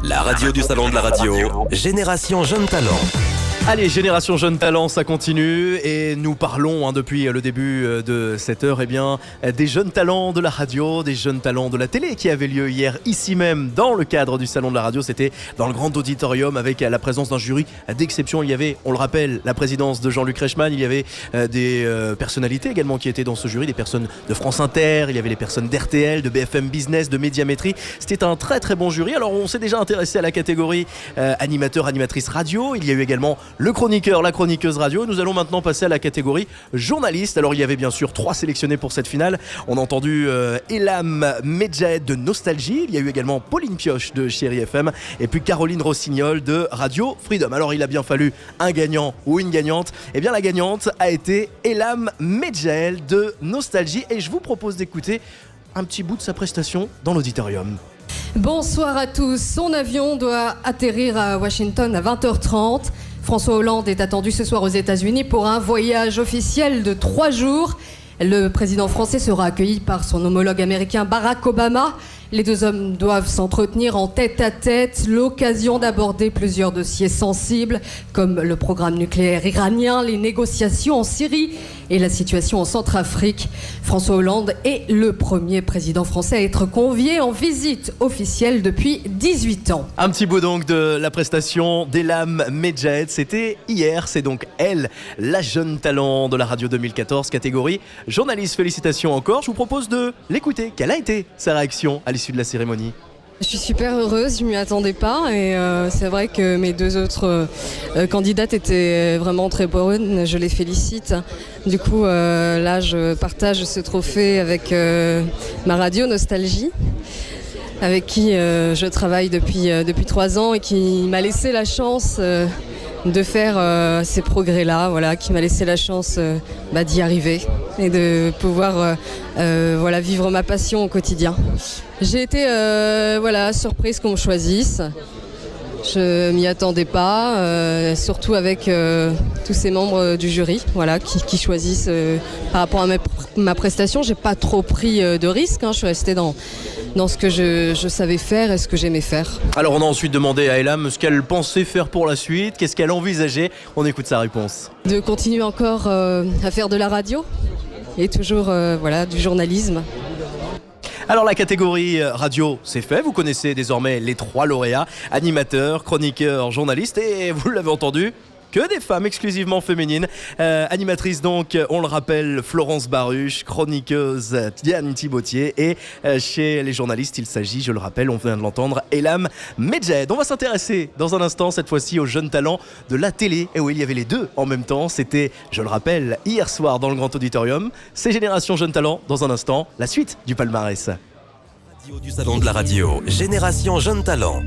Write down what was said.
La radio du salon de la radio, Génération Jeune Talent. Allez, Génération Jeune Talent, ça continue et nous parlons depuis le début de cette heure des jeunes talents de la radio, des jeunes talents de la télé qui avaient lieu hier ici même dans le cadre du salon de la radio. C'était dans le grand auditorium avec la présence d'un jury d'exception. Il y avait, on le rappelle, la présidence de Jean-Luc Reichmann, il y avait des personnalités également qui étaient dans ce jury, des personnes de France Inter, il y avait les personnes d'RTL, de BFM Business, de Médiamétrie. C'était un très très bon jury. Alors on s'est déjà intéressé à la catégorie animateur, animatrice radio. Il y a eu également le chroniqueur, la chroniqueuse radio. Nous allons maintenant passer à la catégorie journaliste. Alors il y avait bien sûr 3 sélectionnés pour cette finale. On a entendu Elam Medjahed de Nostalgie. Il y a eu également Pauline Pioche de Chérie FM et puis Caroline Rossignol de Radio Freedom. Alors il a bien fallu un gagnant ou une gagnante. Et bien la gagnante a été Elam Medjahed de Nostalgie et je vous propose d'écouter un petit bout de sa prestation dans l'auditorium. Bonsoir à tous. Son avion doit atterrir à Washington à 20h30. François Hollande est attendu ce soir aux États-Unis pour un voyage officiel de 3 jours. Le président français sera accueilli par son homologue américain Barack Obama. Les 2 hommes doivent s'entretenir en tête-à-tête, l'occasion d'aborder plusieurs dossiers sensibles comme le programme nucléaire iranien, les négociations en Syrie et la situation en Centrafrique. François Hollande est le premier président français à être convié en visite officielle depuis 18 ans. Un petit bout donc de la prestation d'Elam Medjahed, c'était hier, c'est donc elle, la jeune talent de la radio 2014, catégorie journaliste. Félicitations encore, je vous propose de l'écouter. Quelle a été sa réaction à l'issue de la cérémonie ? Je suis super heureuse, je m'y attendais pas et c'est vrai que mes 2 autres candidates étaient vraiment très bonnes, je les félicite. Du coup là je partage ce trophée avec ma radio Nostalgie, avec qui je travaille depuis 3 ans et qui m'a laissé la chance de faire ces progrès-là, voilà, qui m'a laissé la chance d'y arriver et de pouvoir vivre ma passion au quotidien. J'ai été surprise qu'on me choisisse. Je m'y attendais pas, surtout avec tous ces membres du jury, qui choisissent par rapport à ma prestation. J'ai pas trop pris de risques, je suis restée dans ce que je savais faire et ce que j'aimais faire. Alors on a ensuite demandé à Elam ce qu'elle pensait faire pour la suite, qu'est-ce qu'elle envisageait. On écoute sa réponse. De continuer encore à faire de la radio et toujours du journalisme. Alors la catégorie radio, c'est fait. Vous connaissez désormais les 3 lauréats, animateurs, chroniqueurs, journalistes et vous l'avez entendu, que des femmes exclusivement féminines. Animatrice donc, on le rappelle, Florence Baruch, chroniqueuse Diane Thibaudier et chez les journalistes, il s'agit, je le rappelle, on vient de l'entendre, Elam Medjahed. On va s'intéresser dans un instant, cette fois-ci, aux jeunes talents de la télé. Et oui, il y avait les 2 en même temps. C'était, je le rappelle, hier soir dans le grand auditorium. C'est Génération Jeune Talent. Dans un instant, la suite du palmarès. Radio du salon de la radio, Génération Jeune Talent.